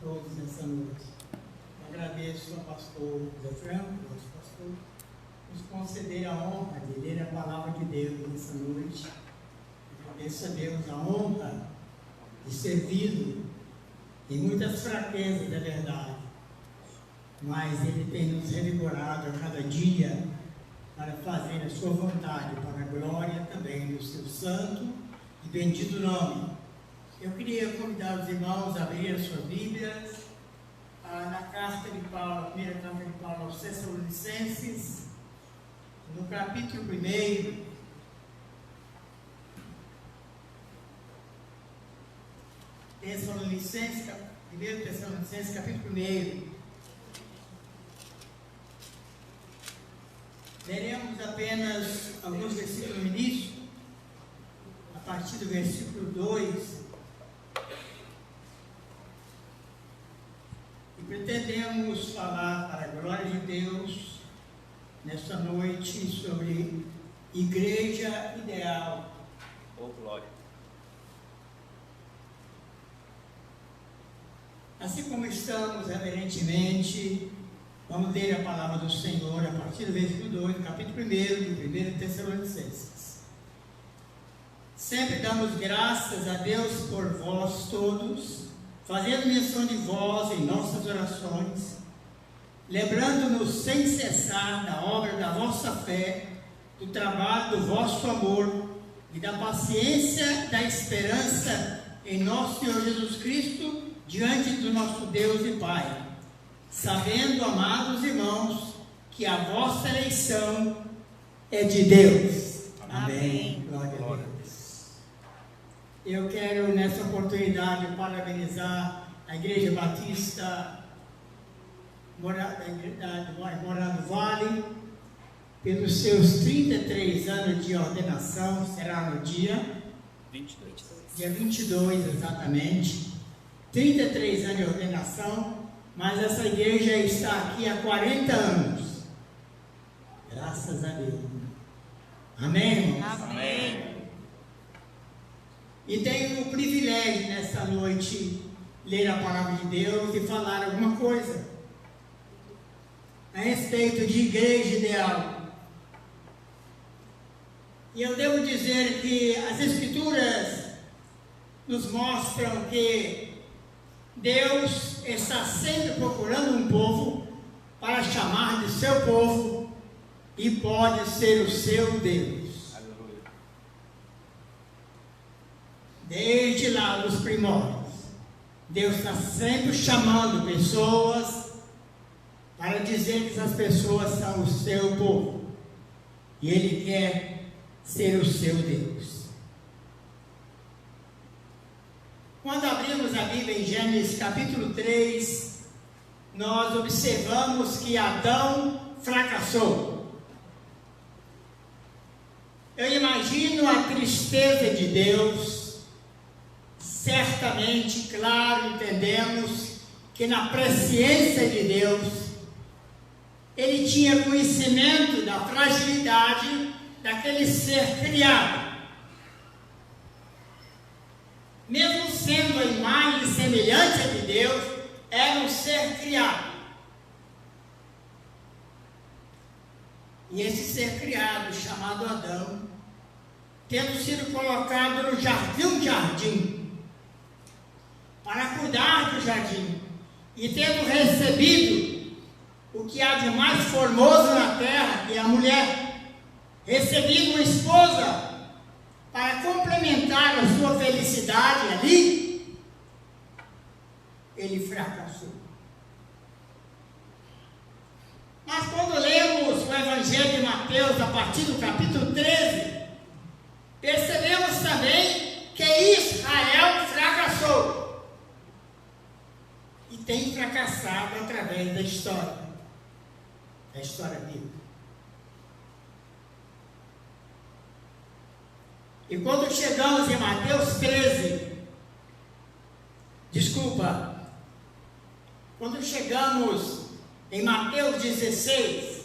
todos nessa noite. Eu agradeço ao pastor Zé Franco, nosso pastor, nos conceder a honra de ler a palavra de Deus nessa noite. Agradeço a Deus a honra de servi-lo em muitas fraquezas, é verdade, mas Ele tem nos revigorado a cada dia para fazer a sua vontade, para a glória também do seu santo e bendito nome. Eu queria convidar os irmãos a abrir as suas Bíblias na carta de Paulo, a primeira carta de Paulo aos Tessalonicenses, no capítulo 1. Tessalonicenses, 1 Tessalonicenses, capítulo 1. Leremos apenas alguns versículos no início, a partir do versículo 2. E pretendemos falar para a glória de Deus, nesta noite, sobre igreja ideal. Oh, glória! Assim como estamos reverentemente, vamos ler a palavra do Senhor a partir do versículo 2, do capítulo 1 de 1 Tessalonicenses. Sempre damos graças a Deus por vós todos, fazendo menção de vós em nossas orações, lembrando-nos sem cessar da obra da vossa fé, do trabalho do vosso amor e da paciência da esperança em nosso Senhor Jesus Cristo, diante do nosso Deus e Pai, sabendo, amados irmãos, que a vossa eleição é de Deus. Amém. Glória a Deus. Eu quero, nessa oportunidade, parabenizar a Igreja Batista Morado Vale pelos seus 33 anos de ordenação. Será no dia 22, exatamente. 33 anos de ordenação, mas essa igreja está aqui há 40 anos. Graças a Deus. Amém, irmãos? Amém. E tenho o privilégio nesta noite ler a palavra de Deus e falar alguma coisa a respeito de igreja ideal. E eu devo dizer que as Escrituras nos mostram que Deus está sempre procurando um povo para chamar de seu povo e pode ser o seu Deus. Aleluia. Desde lá dos primórdios, Deus está sempre chamando pessoas para dizer que essas pessoas são o seu povo e Ele quer ser o seu Deus. Quando abrimos a Bíblia em Gênesis capítulo 3, nós observamos que Adão fracassou. Eu imagino a tristeza de Deus. Certamente, claro, entendemos que na presciência de Deus, Ele tinha conhecimento da fragilidade daquele ser criado. Mesmo sendo a imagem e semelhança de Deus, era um ser criado. E esse ser criado, chamado Adão, tendo sido colocado no jardim, para cuidar do jardim, e tendo recebido o que há de mais formoso na terra, que é a mulher, recebido uma esposa, para complementar a sua felicidade ali, ele fracassou. Mas quando lemos o Evangelho de Mateus, a partir do capítulo 13, percebemos também que Israel fracassou. E tem fracassado através da história bíblica. E quando chegamos em Mateus 13, quando chegamos em Mateus 16,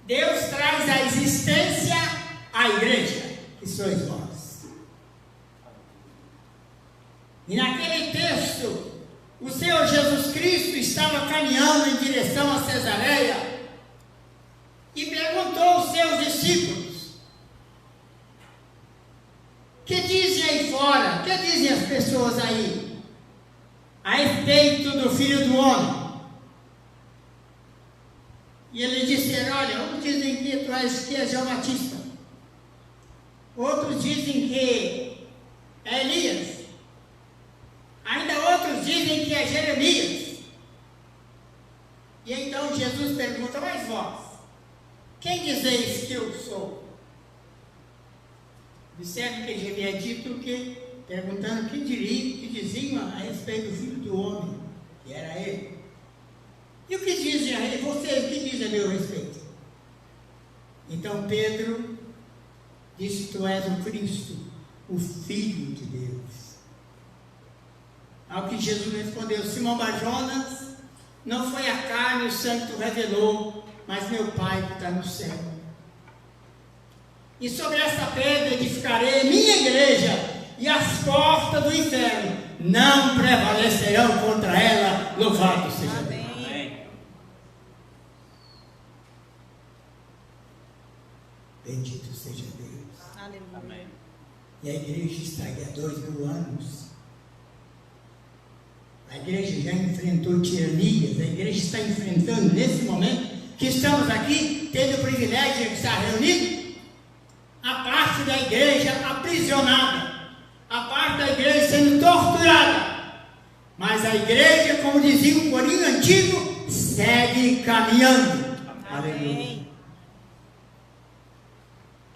Deus traz à existência a igreja, que sois vós. E naquele texto, o Senhor Jesus Cristo estava caminhando em direção a Cesareia e perguntou aos seus discípulos: que dizem aí fora, que dizem as pessoas aí a respeito do Filho do Homem? E eles disseram: olha, uns dizem que tu és João Batista, outros dizem que é Elias, ainda outros dizem que é Jeremias. E então Jesus pergunta: mas vós, quem dizeis que eu sou? Disseram que ele havia dito que, perguntando que diziam a respeito do Filho do Homem, que era ele. E o que dizem a ele? Vocês, o que dizem a meu respeito? Então Pedro disse: tu és o Cristo, o Filho de Deus. Ao que Jesus respondeu: Simão Barjonas, não foi a carne e o sangue que tu revelou, mas meu Pai que está no céu. E sobre essa pedra edificarei minha igreja, e as portas do inferno não prevalecerão contra ela. Louvado seja Deus. Bendito seja Deus. Aleluia. E a igreja está aí há 2000 anos. A igreja já enfrentou tiranias. A igreja está enfrentando, nesse momento que estamos aqui, tendo o privilégio de estar reunidos, a parte da igreja aprisionada, a parte da igreja sendo torturada. Mas a igreja, como dizia o corinho antigo, segue caminhando. Aleluia.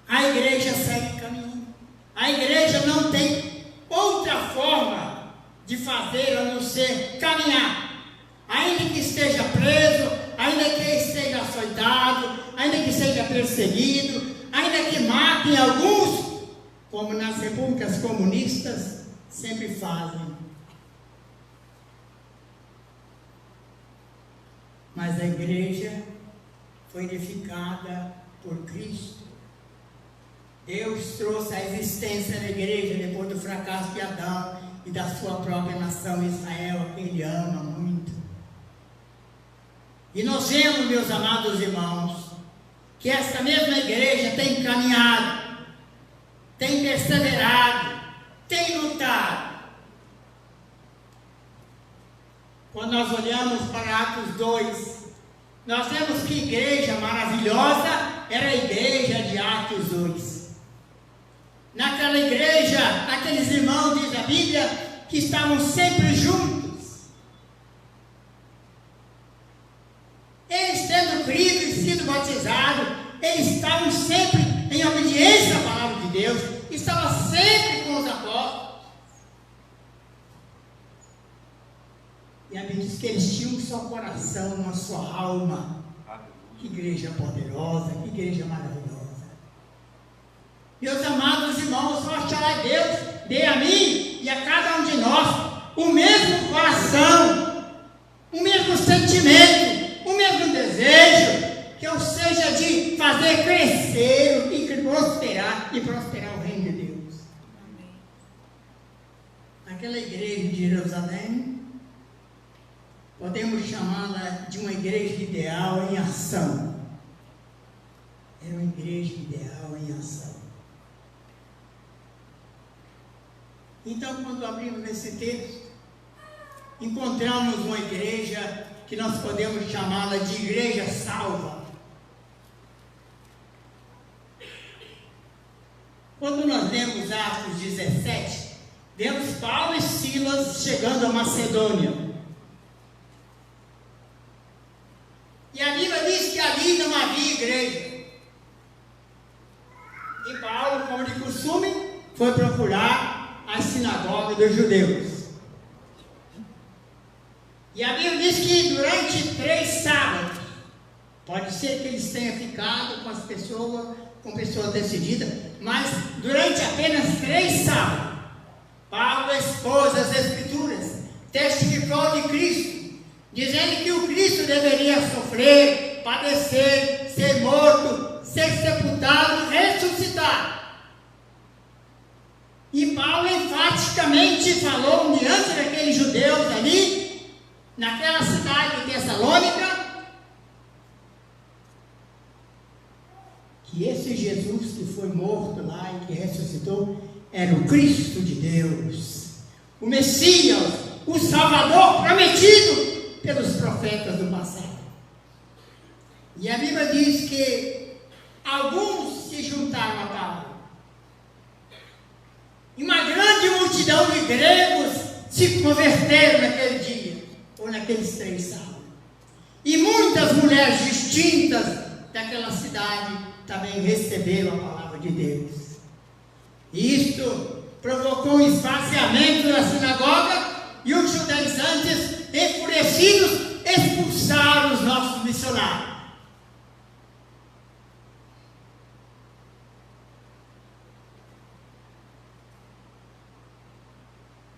A igreja segue caminhando. A igreja não tem outra forma de fazer a não ser caminhar. Ainda que esteja preso, ainda que esteja açoitado, ainda que seja perseguido, ainda que matem alguns, como nas repúblicas comunistas sempre fazem. Mas a igreja foi edificada por Cristo. Deus trouxe a existência da igreja depois do fracasso de Adão e da sua própria nação Israel, que Ele ama muito. E nós vemos, meus amados irmãos, que essa mesma igreja tem caminhado, tem perseverado, tem lutado. Quando nós olhamos para Atos 2, nós vemos que igreja maravilhosa era a igreja de Atos 2. Naquela igreja, aqueles irmãos, diz a Bíblia, que estavam sempre juntos. Eles tendo crido e sido batizados, eles estavam sempre em obediência à palavra de Deus, estavam sempre com os apóstolos. E a Bíblia diz que eles tinham um só coração, uma só alma. Que igreja poderosa, que igreja maravilhosa. Meus amados irmãos, oxalá Deus dê a mim e a cada um de nós o mesmo coração, o mesmo sentimento, o mesmo desejo, que eu seja de fazer crescer e prosperar o reino de Deus. Amém. Aquela igreja de Jerusalém, podemos chamá-la de uma igreja ideal em ação. É uma igreja ideal em ação. Então, quando abrimos esse texto, encontramos uma igreja que nós podemos chamá-la de igreja salva. Quando nós lemos Atos 17, vemos Paulo e Silas chegando a Macedônia. E a Bíblia diz que ali não havia igreja. E Paulo, como de costume, foi procurar a sinagoga dos judeus. E a Bíblia diz que durante 3 sábados, pode ser que eles tenham ficado com pessoas decididas, mas durante apenas 3 sábados, Paulo expôs as Escrituras, testificou de Cristo, dizendo que o Cristo deveria sofrer, padecer, ser morto, ser sepultado, ressuscitar. E Paulo enfaticamente falou diante daqueles judeus ali esse Jesus que foi morto lá e que ressuscitou era o Cristo de Deus, o Messias, o Salvador prometido pelos profetas do passado. E a Bíblia diz que alguns se juntaram a Paulo. E uma grande multidão de gregos se converteram naquele dia, ou naqueles 3 sábados. E muitas mulheres distintas daquela cidade também receberam a palavra de Deus. E isto provocou um esvaziamento da sinagoga, e os judaizantes, enfurecidos, expulsaram os nossos missionários.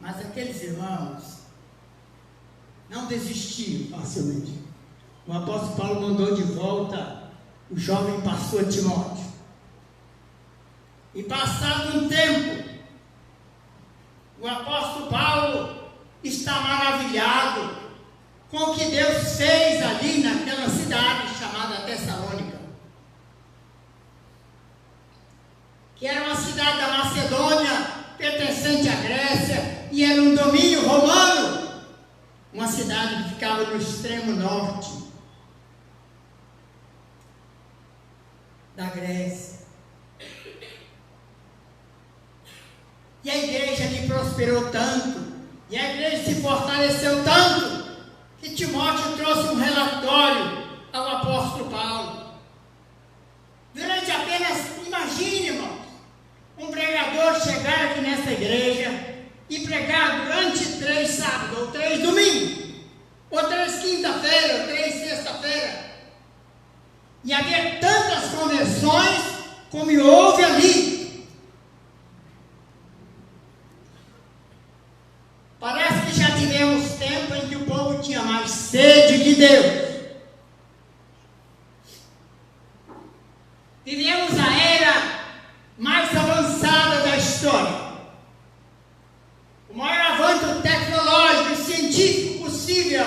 Mas aqueles irmãos não desistiram facilmente. O apóstolo Paulo mandou de volta o jovem pastor Timóteo. E passado um tempo, o apóstolo Paulo está maravilhado com o que Deus fez ali naquela cidade chamada Tessalônica, que era uma cidade da Macedônia, pertencente à Grécia, e era um domínio romano, uma cidade que ficava no extremo norte da Grécia. E a igreja ali prosperou tanto, e a igreja se fortaleceu tanto, que Timóteo trouxe um relatório ao apóstolo Paulo. Durante apenas, imagine, irmãos, um pregador chegar aqui nessa igreja e pregar durante 3 sábados, ou 3 domingos, ou 3 quinta-feira, ou 3 sexta-feira, e haver tantas conversões como houve ali. Parece que já tivemos tempo em que o povo tinha mais sede de Deus. Vivemos a era mais avançada da história, o maior avanço tecnológico e científico possível,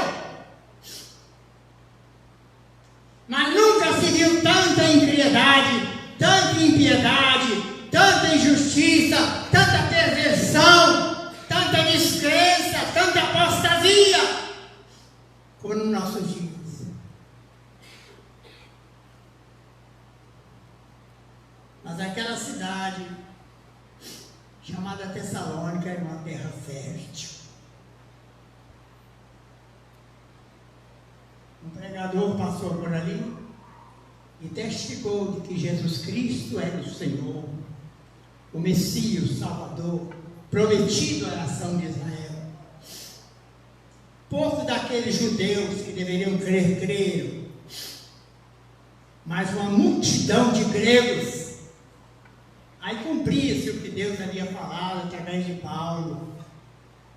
mas nunca se viu tanta impiedade, tanta impiedade, tanta injustiça, tanta perversão, tanta descrença, tanta apostasia como nos nossos dias. Mas aquela cidade chamada Tessalônica era uma terra fértil. Um pregador passou por ali e testificou de que Jesus Cristo era o Senhor, o Messias, o Salvador, prometido à nação de Israel. Poucos daqueles judeus que deveriam crer, creram, mas uma multidão de gregos. Aí cumpria-se o que Deus havia falado através de Paulo.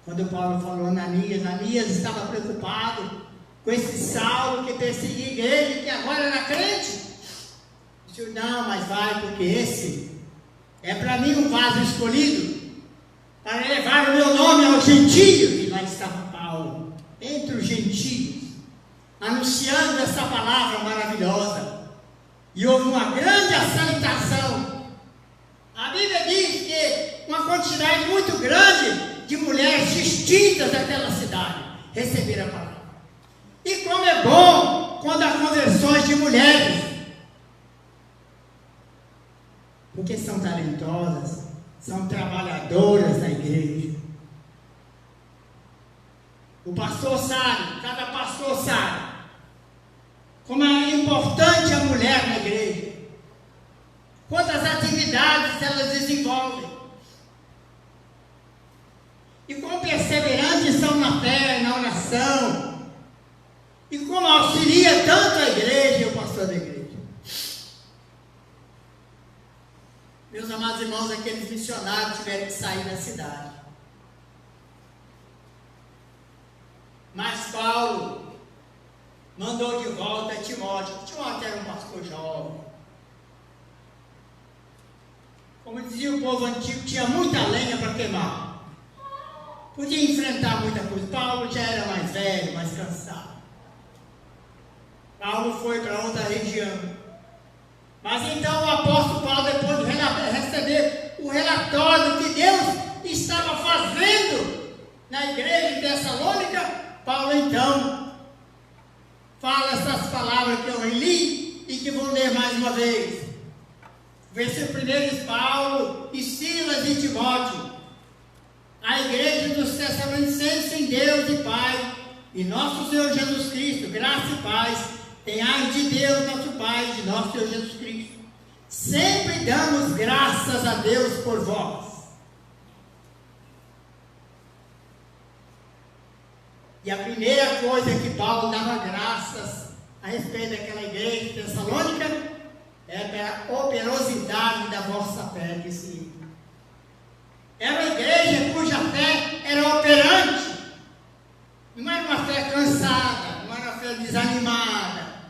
Quando Paulo falou a Ananias, Ananias estava preocupado com esse Saulo que perseguia a igreja e que agora era crente. Disse, não, mas vai, porque esse é para mim um vaso escolhido para levar o meu nome aos gentios. E lá estava Paulo, entre os gentios, anunciando essa palavra maravilhosa. E houve uma grande aceitação. A Bíblia diz que uma quantidade muito grande de mulheres distintas daquela cidade receberam a palavra. E como é bom quando há conversões de mulheres, porque são talentosas, são trabalhadoras da igreja. O pastor sabe, cada pastor sabe como é importante a mulher na igreja, quantas atividades elas desenvolvem, e quão perseverantes são na fé, na oração, e como auxilia tanto a igreja e o pastor da igreja. Meus amados irmãos, aqueles missionários tiveram que sair da cidade. Mas Paulo mandou de volta Timóteo. Timóteo era um pastor jovem. Como dizia o povo antigo, tinha muita lenha para queimar. Podia enfrentar muita coisa. Paulo já era mais velho, mais cansado. Paulo foi para outra região. Mas então o apóstolo Paulo, depois de receber o relatório que Deus estava fazendo na igreja de Tessalônica, Paulo então fala essas palavras que eu li e que vou ler mais uma vez. Versículo 1 diz: Paulo e Silas e Timóteo, a igreja dos Tessalonicenses em Deus e Pai, e nosso Senhor Jesus Cristo, graça e paz, tenhais de Deus nosso Pai, de nosso Senhor Jesus Cristo. Sempre damos graças a Deus por vós. E a primeira coisa que Paulo dava graças a respeito daquela igreja de Tessalônica é pela operosidade da vossa fé, disse ele. Era uma igreja cuja fé era operante. Não era uma fé cansada, não era uma fé desanimada.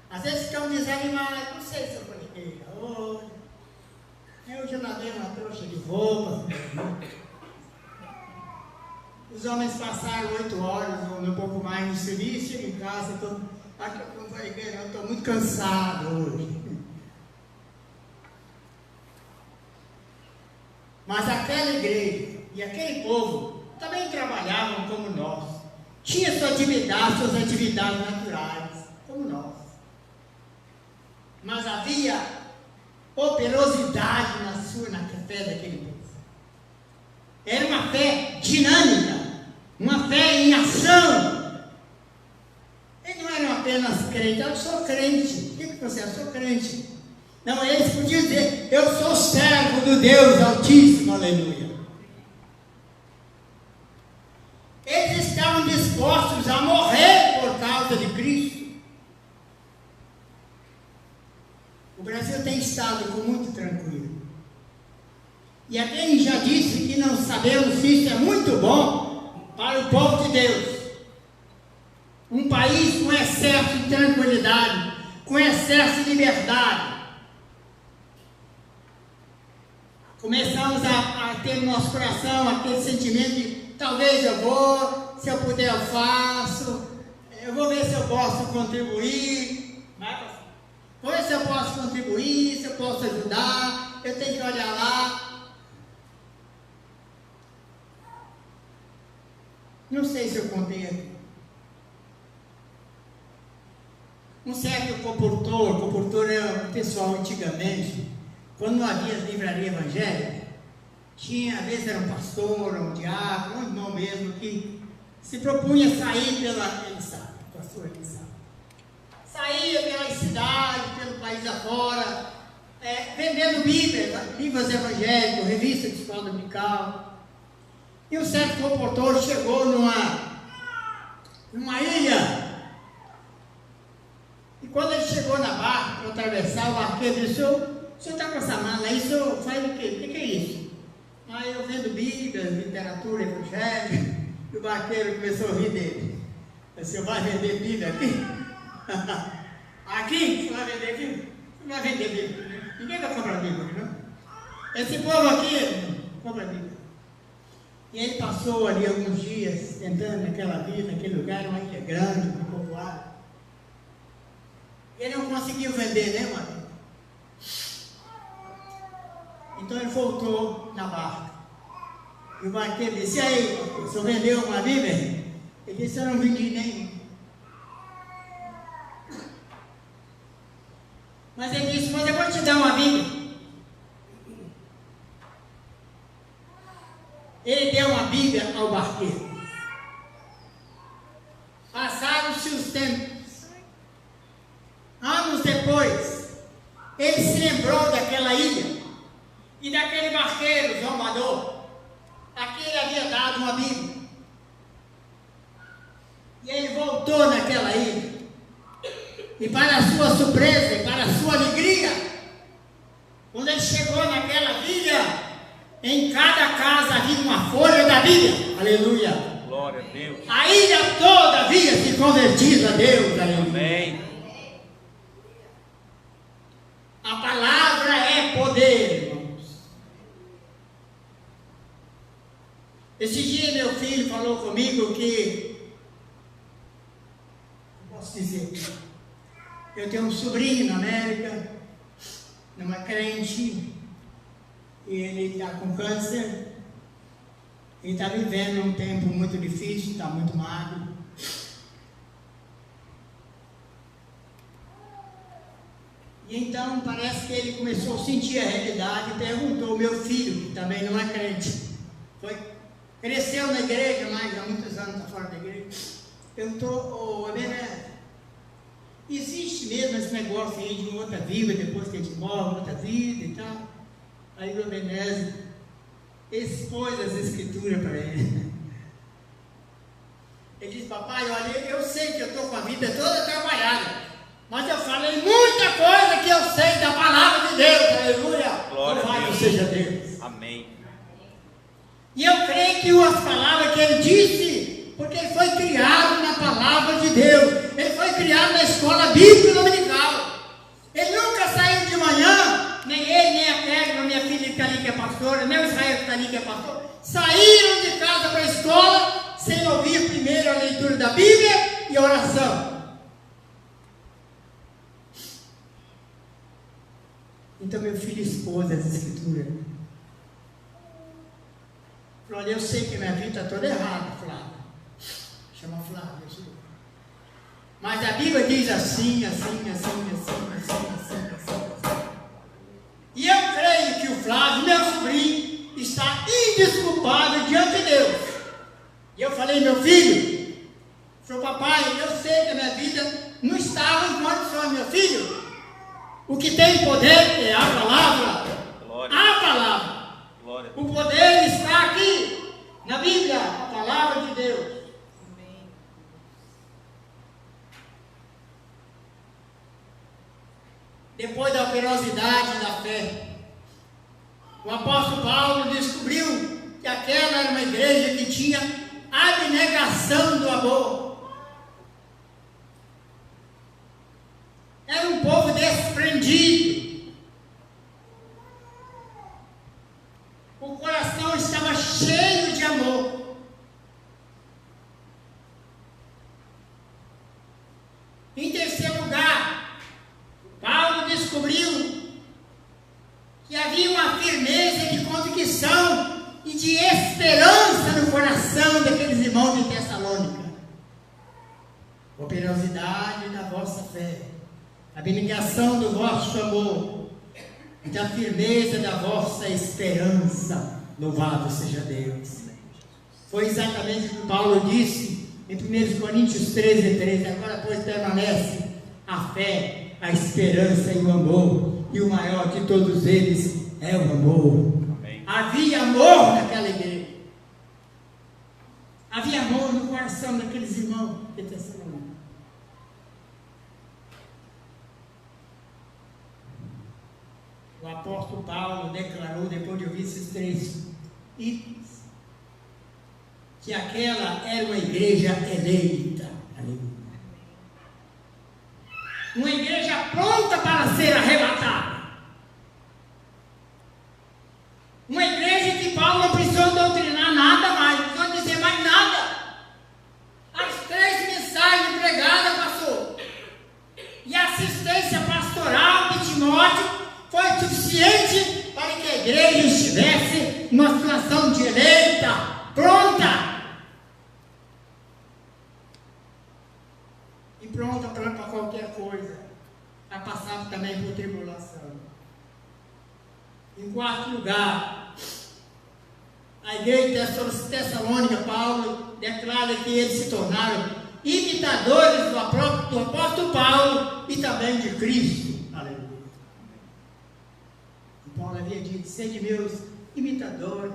Às vezes ficam desanimados, não sei se eu falei hoje. Eu já lavei uma trouxa de roupa. Os homens passaram 8 horas ou um pouco mais no serviço, chego em casa, eu estou muito cansado hoje. Mas aquela igreja e aquele povo também trabalhavam como nós. Tinha suas atividades naturais, como nós. Mas havia operosidade na fé daquele povo. Era uma fé dinâmica, uma fé em ação. Eles não eram apenas crentes. Eu sou crente. O que você é? Eu sou crente. Não, eles podiam dizer: eu sou servo do Deus Altíssimo, aleluia. Eles estavam dispostos a morrer por causa de Cristo. O Brasil tem estado com muito tranquilo. E alguém já disse que não sabemos se isso é muito bom para o povo de Deus. Um país com excesso de tranquilidade, com excesso de liberdade. Começamos a ter no nosso coração aquele sentimento de: talvez eu vou, se eu puder eu faço, eu vou ver se eu posso contribuir, vou ver se eu posso contribuir, se eu posso ajudar, eu tenho que olhar lá. Não sei se eu contei aqui. Um certo comportor era o pessoal antigamente, quando não havia as livrarias evangélicas, tinha, às vezes era um pastor, um diácono, um irmão mesmo, que se propunha sair ele sabe, o pastor ele sabe, saía pelas cidades, pelo país afora, vendendo livros evangélicos, revistas de escola dominical. E um certo comportor chegou numa ilha. E quando ele chegou na barca para atravessar, o barqueiro disse: o senhor está com essa mala aí, o senhor faz o quê? O que é isso? Aí eu vendo Bíblia, literatura, evangelho. E o barqueiro começou a rir dele. O senhor vai vender Bíblia aqui? Aqui? Você vai vender aqui? Você não vai vender Bíblia. Ninguém vai comprar Bíblia aqui, não? Esse povo aqui compra Bíblia. E ele passou ali alguns dias tentando naquela vida, naquele lugar, uma ilha grande, muito povoada. Ele não conseguiu vender, né, mano? Então ele voltou na barca. E o barqueiro disse: e aí, o senhor vendeu uma Bíblia? Ele disse: eu não vendi nenhum. Mas ele disse: mas eu vou te dar uma Bíblia. Ele deu uma Bíblia ao barqueiro. Passaram-se os tempos. Anos depois, ele se lembrou daquela ilha e daquele barqueiro zombador, a quem ele havia dado uma Bíblia. E ele voltou naquela ilha. E para a sua surpresa e para a sua alegria, quando ele chegou naquela ilha, em cada casa havia uma folha da Bíblia. Aleluia. Glória a Deus. A ilha toda havia se convertido a Deus. Aleluia. Amém. A palavra é poder, irmãos. Esse dia meu filho falou comigo que, eu posso dizer, eu tenho um sobrinho na América, não é crente, e ele está com câncer. Ele está vivendo um tempo muito difícil, está muito magro. E então parece que ele começou a sentir a realidade e perguntou ao meu filho, que também não é crente, cresceu na igreja, mas há muitos anos está fora da igreja, perguntou: Ebenezer, existe mesmo esse negócio aí de outra vida, depois que a gente morre, outra vida e tal? Aí o Ebenezer expôs as escrituras para ele. Ele disse: papai, olha, eu sei que eu estou com a vida toda trabalhada, mas eu falei muita coisa que eu sei da palavra de Deus. Aleluia! Louvado seja Deus. Amém. E eu creio que as palavras que ele disse, porque ele foi criado na palavra de Deus, ele foi criado na escola bíblica dominical. Ele nunca saiu de manhã, nem ele, nem a Pega, minha filha que está ali que é pastora, nem o Israel que está ali que é pastor, saíram de casa para a escola sem ouvir primeiro a leitura da Bíblia e a oração. Então meu filho expôs as escrituras. Falou: olha, eu sei que minha vida está toda errada, Flávio. Chama Flávio. Mas a Bíblia diz assim. E eu creio que o Flávio, meu sobrinho, está indesculpável diante de Deus. E eu falei: meu filho, falou: papai, eu sei que a minha vida não estava em condições, meu filho. O que tem poder é a palavra. Glória. A palavra. Glória. O poder está aqui, na Bíblia, a palavra de Deus. Amém. Depois da operosidade da fé, o apóstolo Paulo descobriu que aquela era uma igreja que tinha abnegação do amor. Era um povo desprendido. O coração estava cheio de amor. Em terceiro lugar, Paulo descobriu que havia uma firmeza de convicção e de esperança no coração daqueles irmãos de Tessalônica. Operosidade da vossa fé, abnegação do vosso amor e da firmeza da vossa esperança. Louvado seja Deus. Foi exatamente o que Paulo disse em 1 Coríntios 13:13. Agora, pois, permanece a fé, a esperança e o amor, e o maior de todos eles é o amor. Amém. Havia amor naquela igreja. Havia amor no coração daqueles irmãos de Tessalônica. O apóstolo Paulo declarou, depois de ouvir esses 3 itens, que aquela era uma igreja eleita. Uma igreja pronta para ser arrebatada. Uma igreja que Paulo não precisou doutrinar nada mais, não precisou dizer mais nada. As 3 mensagens pregadas, pastor, e a assistência pastoral de Timóteo foi suficiente para que a igreja estivesse numa situação de eleita, pronta. E pronta para qualquer coisa. A passar também por tribulação. Em quarto lugar, a igreja de Tessalônica, Paulo declara que eles se tornaram imitadores do apóstolo Paulo e também de Cristo. Aleluia. Paulo havia dito: sede meus imitadores.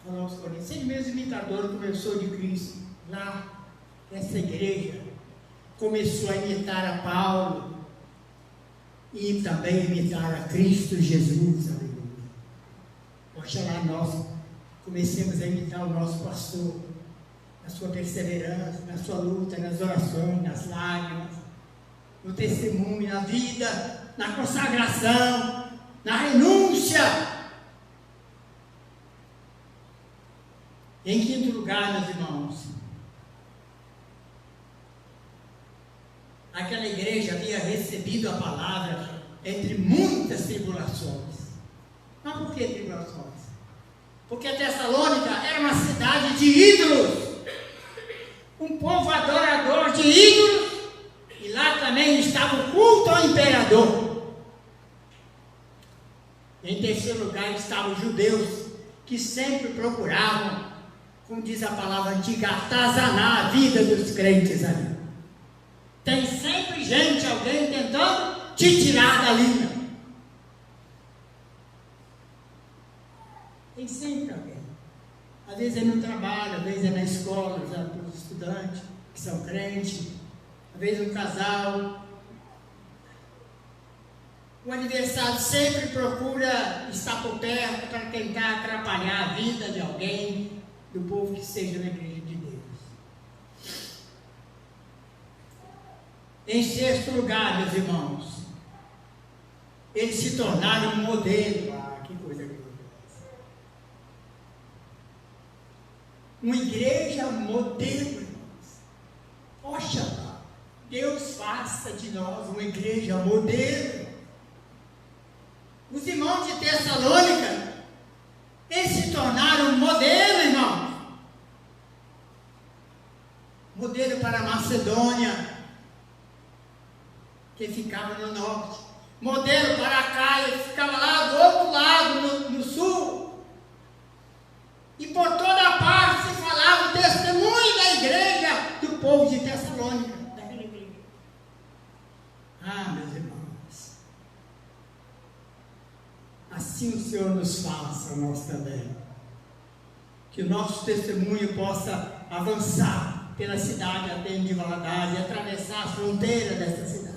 Falou aos Coríntios: sede meus imitadores, como eu sou de Cristo. Lá, essa igreja começou a imitar a Paulo e também imitar a Cristo Jesus. Aleluia. Oxalá nós comecemos a imitar o nosso pastor, na sua perseverança, na sua luta, nas orações, nas lágrimas, no testemunho, na vida, na consagração, na renúncia. Em quinto lugar, meus irmãos, aquela igreja havia recebido a palavra entre muitas tribulações. Mas por que tribulações? Porque Tessalônica era uma cidade de ídolos, um povo adorador de ídolos, e lá também estava o culto ao imperador. Em terceiro lugar estavam os judeus, que sempre procuravam, como diz a palavra antiga, atazanar a vida dos crentes ali. Tem sempre gente, alguém tentando te tirar da linha. Tem sempre alguém. Às vezes é no trabalho, às vezes é na escola, já para os estudantes que são crentes, às vezes um casal. O adversário sempre procura estar por perto para tentar atrapalhar a vida de alguém, do povo que seja na igreja de Deus. Em sexto lugar, meus irmãos, eles se tornaram um modelo. Ah, que coisa gloriosa! Uma igreja modelo, irmãos. Poxa, Deus faça de nós uma igreja modelo. Os irmãos de Tessalônica, eles se tornaram um modelo, irmãos. Modelo para a Macedônia, que ficava no norte. Modelo para a Caia, que ficava lá do outro lado, no sul. E por toda parte se falava o testemunho da igreja do povo de Tessalônica, daquela igreja. Ah, meus irmãos, assim o Senhor nos faça, nós também. Que o nosso testemunho possa avançar pela cidade até de Valadares e atravessar a fronteira dessa cidade.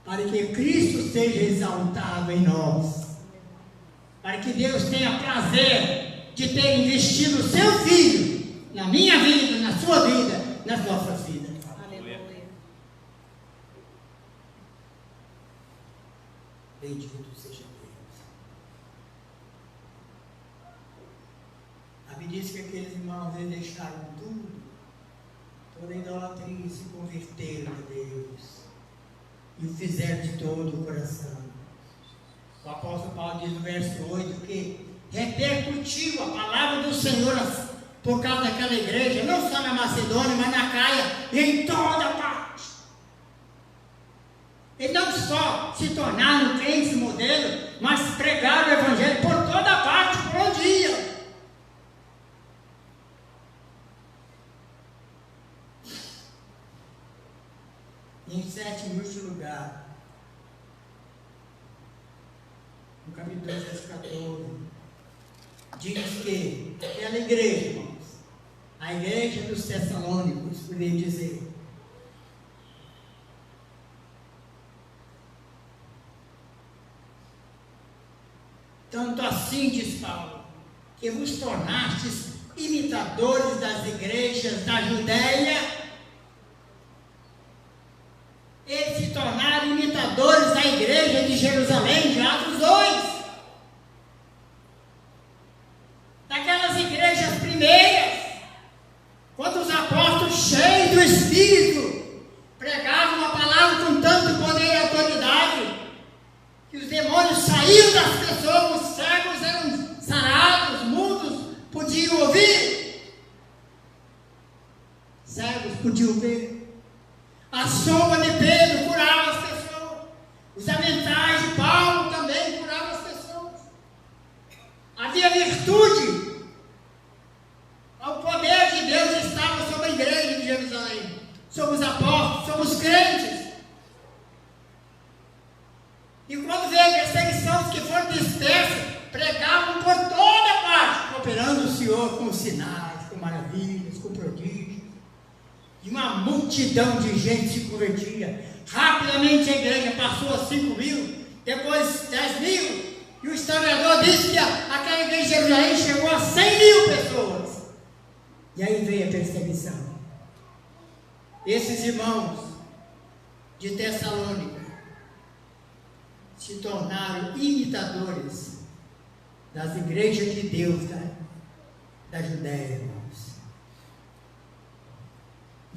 Para que Cristo seja exaltado em nós. Para que Deus tenha prazer de ter investido o seu Filho na minha vida, na sua vida, nas nossas vidas. Aleluia. Bendito seja Deus. A Bíblia diz que aqueles irmãos eles deixaram tudo, toda a idolatria, e se converteram a Deus e o fizeram de todo o coração. O apóstolo Paulo diz no verso 8 que repercutiu a palavra do Senhor por causa daquela igreja, não só na Macedônia, mas na Caia e em toda parte. E não só se tornaram crentes modelo, mas pregaram o evangelho por toda parte, por onde iam. Em sétimo e último lugar, no capítulo 2, verso 14, diz que aquela igreja, irmãos, a igreja dos Tessalônicos, por bem dizer, tanto assim, diz Paulo, que vos tornastes imitadores das igrejas da Judéia. Eles se tornaram imitadores da igreja de Jerusalém, de Atos 2. Daquelas igrejas primeiras, quando os apóstolos cheios do Espírito pregavam a palavra com tanto poder e autoridade, que os demônios saíam das pessoas, os cegos eram sarados, mudos podiam ouvir, cegos podiam ver. A sombra de Pedro curava as pessoas. Os aventais de Paulo também curavam as pessoas. Havia virtude. O poder de Deus estava sobre a igreja de Jerusalém, sobre os apóstolos, sobre os crentes. E quando veio a perseguição, os que foram dispersos pregavam por toda parte, cooperando o Senhor com sinais, com maravilhas, com prodígios. E uma multidão de gente se convertia. Rapidamente a igreja passou a 5.000, depois 10.000, e o historiador disse que aquela igreja de Jerusalém chegou a 100.000 pessoas. E aí veio a perseguição. Esses irmãos de Tessalônica se tornaram imitadores das igrejas de Deus da Judéia, irmãos.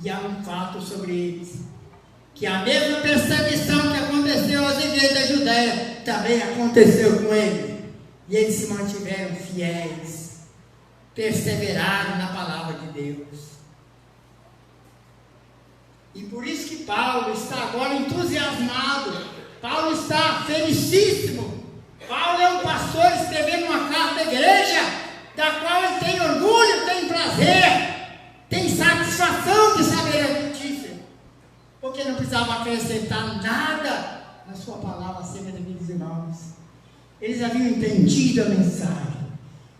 E há um fato sobre eles. que a mesma perseguição que aconteceu às igrejas da Judéia também aconteceu com ele. E eles se mantiveram fiéis, perseveraram na palavra de Deus. E por isso que Paulo está agora entusiasmado, Paulo está felicíssimo. Paulo é um pastor escrevendo uma carta à igreja, da qual ele tem orgulho, tem prazer, tem satisfação de saber a notícia, porque não precisava acrescentar nada na sua palavra acerca daqueles irmãos. Eles haviam entendido a mensagem,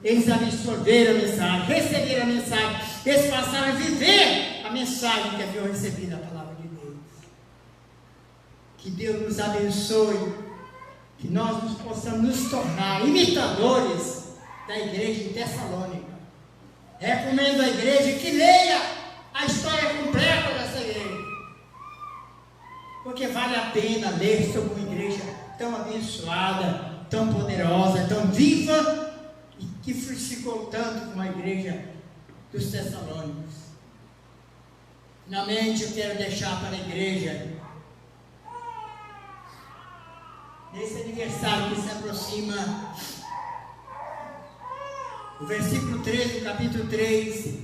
eles absorveram a mensagem, receberam a mensagem, eles passaram a viver a mensagem que haviam recebido, a palavra de Deus. Que Deus nos abençoe, que nós possamos nos tornar imitadores da igreja de Tessalônica. Recomendo à igreja que leia a história completa dessa igreja, porque vale a pena ler sobre uma igreja tão abençoada, tão poderosa, tão viva, e que frutificou tanto como a igreja dos Tessalônicos. Finalmente, eu quero deixar para a igreja, nesse aniversário que se aproxima, o versículo 13 do capítulo 3,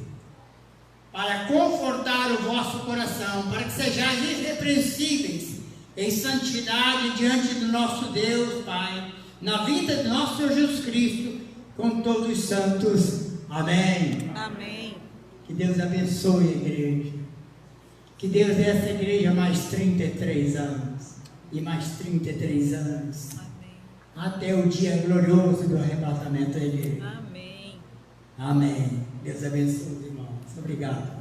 para confortar o vosso coração, para que sejais irrepreensíveis em santidade diante do nosso Deus Pai, na vida de nosso Senhor Jesus Cristo, com todos os santos. Amém. Amém. Que Deus abençoe a igreja. Que Deus dê a essa igreja mais 33 anos. E mais 33 anos. Amém. Até o dia glorioso do arrebatamento da igreja. Amém. Amém. Deus abençoe os irmãos. Obrigado.